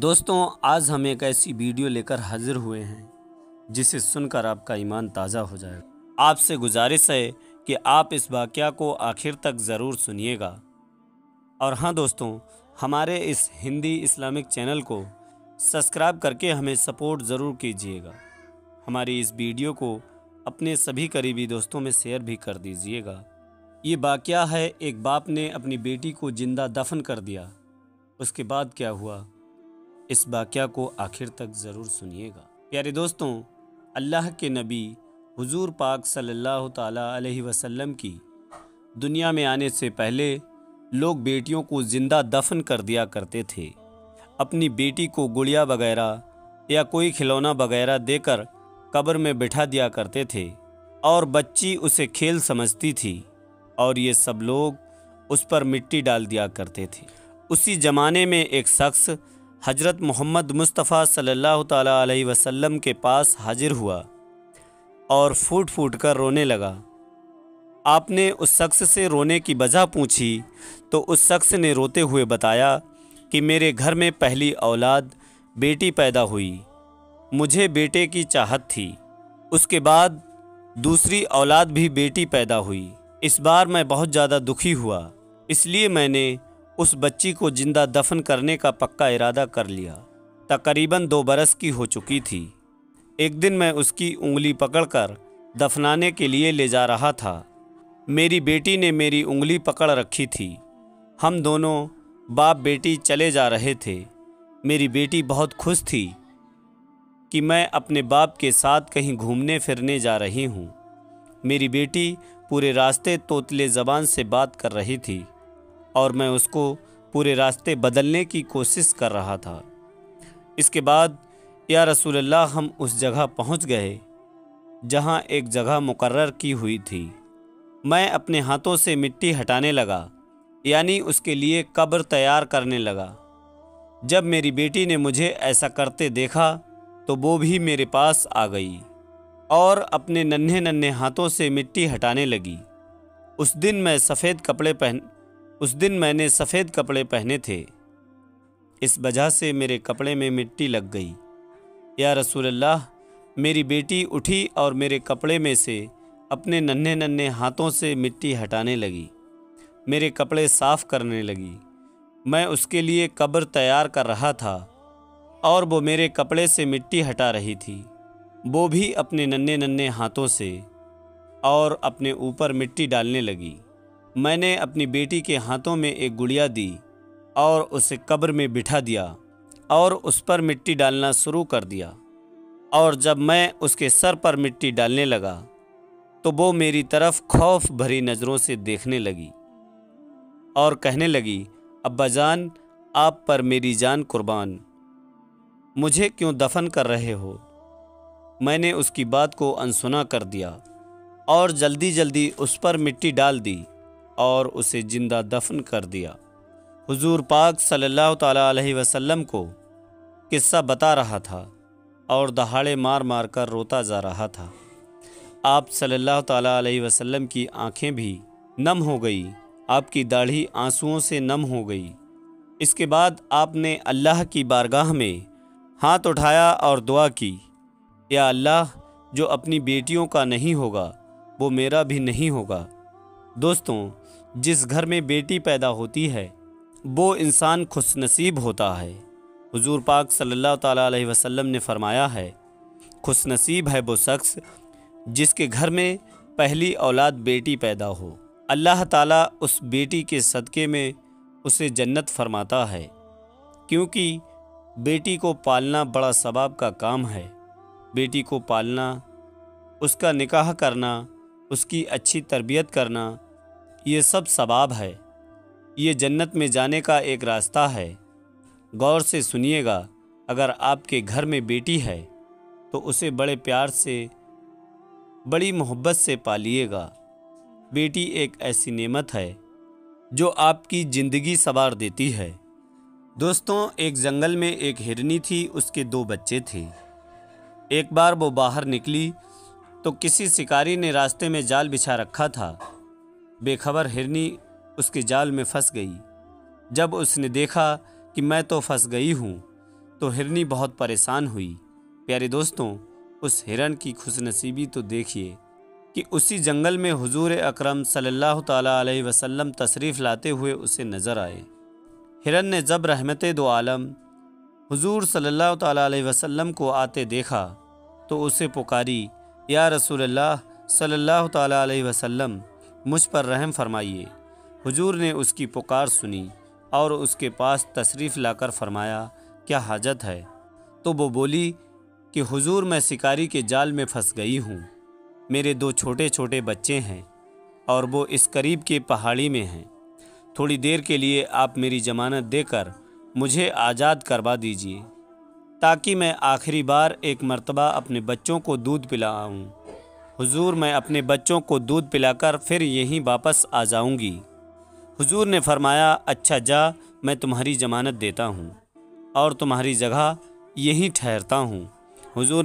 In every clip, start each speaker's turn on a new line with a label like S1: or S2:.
S1: دوستوں آج ہم ایک ایسی ویڈیو لے کر حاضر ہوئے ہیں جسے سن کر آپ کا ایمان تازہ ہو جائے گا۔ آپ سے گزارش ہے کہ آپ اس واقعہ کو آخر تک ضرور سنیے گا، اور ہاں دوستوں، ہمارے اس ہندی اسلامک چینل کو سبسکرائب کر کے ہمیں سپورٹ ضرور کیجیے گا۔ ہماری اس ویڈیو کو اپنے سبھی قریبی دوستوں میں شیئر بھی کر دیجیے گا۔ یہ واقعہ ہے، ایک باپ نے اپنی بیٹی کو زندہ دفن کر دیا۔ اس کے بعد کیا ہوا، اس واقعہ کو آخر تک ضرور سنیے گا۔ پیارے دوستوں، اللہ کے نبی حضور پاک صلی اللہ تعالیٰ علیہ وسلم کی دنیا میں آنے سے پہلے لوگ بیٹیوں کو زندہ دفن کر دیا کرتے تھے۔ اپنی بیٹی کو گڑیا وغیرہ یا کوئی کھلونا وغیرہ دے کر قبر میں بٹھا دیا کرتے تھے، اور بچی اسے کھیل سمجھتی تھی، اور یہ سب لوگ اس پر مٹی ڈال دیا کرتے تھے۔ اسی زمانے میں ایک شخص حضرت محمد مصطفیٰ صلی اللہ تعالیٰ علیہ وسلم کے پاس حاضر ہوا اور پھوٹ پھوٹ کر رونے لگا۔ آپ نے اس شخص سے رونے کی وجہ پوچھی تو اس شخص نے روتے ہوئے بتایا کہ میرے گھر میں پہلی اولاد بیٹی پیدا ہوئی، مجھے بیٹے کی چاہت تھی، اس کے بعد دوسری اولاد بھی بیٹی پیدا ہوئی، اس بار میں بہت زیادہ دکھی ہوا، اس لیے میں نے اس بچی کو زندہ دفن کرنے کا پکا ارادہ کر لیا۔ تقریباً 2 برس کی ہو چکی تھی۔ ایک دن میں اس کی انگلی پکڑ کر دفنانے کے لیے لے جا رہا تھا۔ میری بیٹی نے میری انگلی پکڑ رکھی تھی۔ ہم دونوں باپ بیٹی چلے جا رہے تھے۔ میری بیٹی بہت خوش تھی کہ میں اپنے باپ کے ساتھ کہیں گھومنے پھرنے جا رہی ہوں۔ میری بیٹی پورے راستے توتلے زبان سے بات کر رہی تھی، اور میں اس کو پورے راستے بدلنے کی کوشش کر رہا تھا۔ اس کے بعد یا رسول اللہ ہم اس جگہ پہنچ گئے جہاں ایک جگہ مقرر کی ہوئی تھی۔ میں اپنے ہاتھوں سے مٹی ہٹانے لگا، یعنی اس کے لیے قبر تیار کرنے لگا۔ جب میری بیٹی نے مجھے ایسا کرتے دیکھا تو وہ بھی میرے پاس آ گئی اور اپنے ننھے ننھے ہاتھوں سے مٹی ہٹانے لگی۔ اس دن میں نے سفید کپڑے پہنے تھے، اس وجہ سے میرے کپڑے میں مٹی لگ گئی۔ یا رسول اللہ، میری بیٹی اٹھی اور میرے کپڑے میں سے اپنے ننھے ننھے ہاتھوں سے مٹی ہٹانے لگی، میرے کپڑے صاف کرنے لگی۔ میں اس کے لیے قبر تیار کر رہا تھا اور وہ میرے کپڑے سے مٹی ہٹا رہی تھی، وہ بھی اپنے ننھے ننھے ہاتھوں سے، اور اپنے اوپر مٹی ڈالنے لگی۔ میں نے اپنی بیٹی کے ہاتھوں میں ایک گڑیا دی اور اسے قبر میں بٹھا دیا اور اس پر مٹی ڈالنا شروع کر دیا، اور جب میں اس کے سر پر مٹی ڈالنے لگا تو وہ میری طرف خوف بھری نظروں سے دیکھنے لگی اور کہنے لگی، ابا جان، آپ پر میری جان قربان، مجھے کیوں دفن کر رہے ہو؟ میں نے اس کی بات کو انسنا کر دیا اور جلدی جلدی اس پر مٹی ڈال دی اور اسے زندہ دفن کر دیا۔ حضور پاک صلی اللہ تعالیٰ علیہ وسلم کو قصہ بتا رہا تھا اور دہاڑے مار مار کر روتا جا رہا تھا۔ آپ صلی اللہ تعالیٰ علیہ وسلم کی آنکھیں بھی نم ہو گئی، آپ کی داڑھی آنسوؤں سے نم ہو گئی۔ اس کے بعد آپ نے اللہ کی بارگاہ میں ہاتھ اٹھایا اور دعا کی، یا اللہ، جو اپنی بیٹیوں کا نہیں ہوگا وہ میرا بھی نہیں ہوگا۔ دوستوں، جس گھر میں بیٹی پیدا ہوتی ہے وہ انسان خوش نصیب ہوتا ہے۔ حضور پاک صلی اللہ تعالیٰ علیہ وسلم نے فرمایا ہے، خوش نصیب ہے وہ شخص جس کے گھر میں پہلی اولاد بیٹی پیدا ہو۔ اللہ تعالیٰ اس بیٹی کے صدقے میں اسے جنت فرماتا ہے، کیونکہ بیٹی کو پالنا بڑا ثواب کا کام ہے۔ بیٹی کو پالنا، اس کا نکاح کرنا، اس کی اچھی تربیت کرنا، یہ سب ثواب ہے۔ یہ جنت میں جانے کا ایک راستہ ہے۔ غور سے سنیے گا، اگر آپ کے گھر میں بیٹی ہے تو اسے بڑے پیار سے، بڑی محبت سے پالیے گا۔ بیٹی ایک ایسی نعمت ہے جو آپ کی زندگی سنوار دیتی ہے۔ دوستوں، ایک جنگل میں ایک ہرنی تھی، اس کے 2 بچے تھے۔ ایک بار وہ باہر نکلی تو کسی شکاری نے راستے میں جال بچھا رکھا تھا۔ بے خبر ہرنی اس کے جال میں پھنس گئی۔ جب اس نے دیکھا کہ میں تو پھنس گئی ہوں تو ہرنی بہت پریشان ہوئی۔ پیارے دوستوں، اس ہرن کی خوش نصیبی تو دیکھیے کہ اسی جنگل میں حضور اکرم صلی اللہ تعالیٰ علیہ وسلم تشریف لاتے ہوئے اسے نظر آئے۔ ہرن نے جب رحمت دو عالم حضور صلی اللہ تعالیٰ علیہ وسلم کو آتے دیکھا تو اسے پکاری، یا رسول اللہ صلی اللہ تعالیٰ علیہ وسلم، مجھ پر رحم فرمائیے۔ حضور نے اس کی پکار سنی اور اس کے پاس تشریف لا کر فرمایا، کیا حاجت ہے؟ تو وہ بولی کہ حضور، میں شکاری کے جال میں پھنس گئی ہوں، میرے 2 چھوٹے چھوٹے بچے ہیں اور وہ اس قریب کے پہاڑی میں ہیں، تھوڑی دیر کے لیے آپ میری ضمانت دے کر مجھے آزاد کروا دیجیے تاکہ میں آخری بار ایک مرتبہ اپنے بچوں کو دودھ پلاؤں۔ حضور، میں اپنے بچوں کو دودھ پلا کر پھر یہیں واپس آ جاؤں گی۔ حضور نے فرمایا، اچھا جا، میں تمہاری ضمانت دیتا ہوں اور تمہاری جگہ یہیں ٹھہرتا ہوں۔ حضور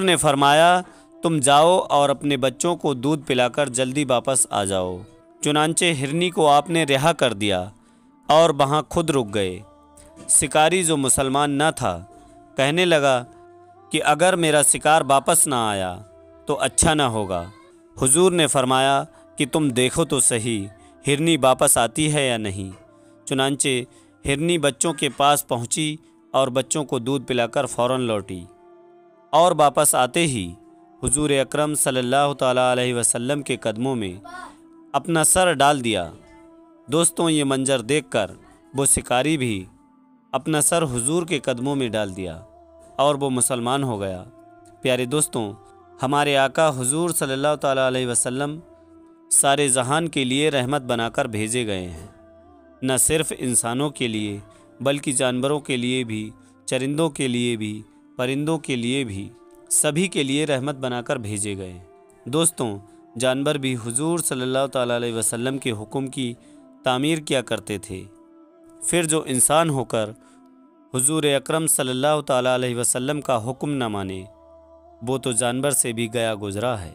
S1: نے فرمایا تم جاؤ اور اپنے بچوں کو دودھ پلا کر جلدی واپس آ جاؤ۔ چنانچہ ہرنی کو آپ نے رہا کر دیا اور وہاں خود رک گئے۔ شکاری جو مسلمان نہ تھا کہنے لگا کہ اگر میرا شکار واپس نہ آیا تو اچھا نہ ہوگا۔ حضور نے فرمایا کہ تم دیکھو تو صحیح ہرنی واپس آتی ہے یا نہیں۔ چنانچہ ہرنی بچوں کے پاس پہنچی اور بچوں کو دودھ پلا کر فوراً لوٹی اور واپس آتے ہی حضور اکرم صلی اللہ تعالیٰ علیہ وسلم کے قدموں میں اپنا سر ڈال دیا۔ دوستوں، یہ منظر دیکھ کر وہ شکاری بھی اپنا سر حضور کے قدموں میں ڈال دیا اور وہ مسلمان ہو گیا۔ پیارے دوستوں، ہمارے آقا حضور صلی اللہ تعالیٰ علیہ وسلم سارے جہان کے لیے رحمت بنا کر بھیجے گئے ہیں، نہ صرف انسانوں کے لیے بلکہ جانوروں کے لیے بھی، چرندوں کے لیے بھی، پرندوں کے لیے بھی، سبھی کے لیے رحمت بنا کر بھیجے گئے۔ دوستوں، جانور بھی حضور صلی اللہ تعالیٰ علیہ وسلم کے حکم کی تعمیر کیا کرتے تھے، پھر جو انسان ہو کر حضور اکرم صلی اللہ تعالیٰ علیہ وسلم کا حکم نہ مانے وہ تو جانور سے بھی گیا گزرا ہے۔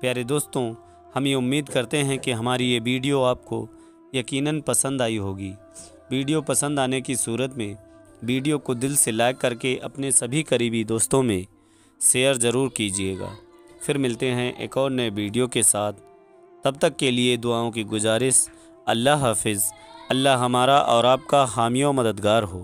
S1: پیارے دوستوں، ہم یہ امید کرتے ہیں کہ ہماری یہ ویڈیو آپ کو یقیناً پسند آئی ہوگی۔ ویڈیو پسند آنے کی صورت میں ویڈیو کو دل سے لائک کر کے اپنے سبھی قریبی دوستوں میں شیئر ضرور کیجیے گا۔ پھر ملتے ہیں ایک اور نئے ویڈیو کے ساتھ، تب تک کے لیے دعاؤں کی گزارش۔ اللہ حافظ۔ اللہ ہمارا اور آپ کا حامی و مددگار ہو۔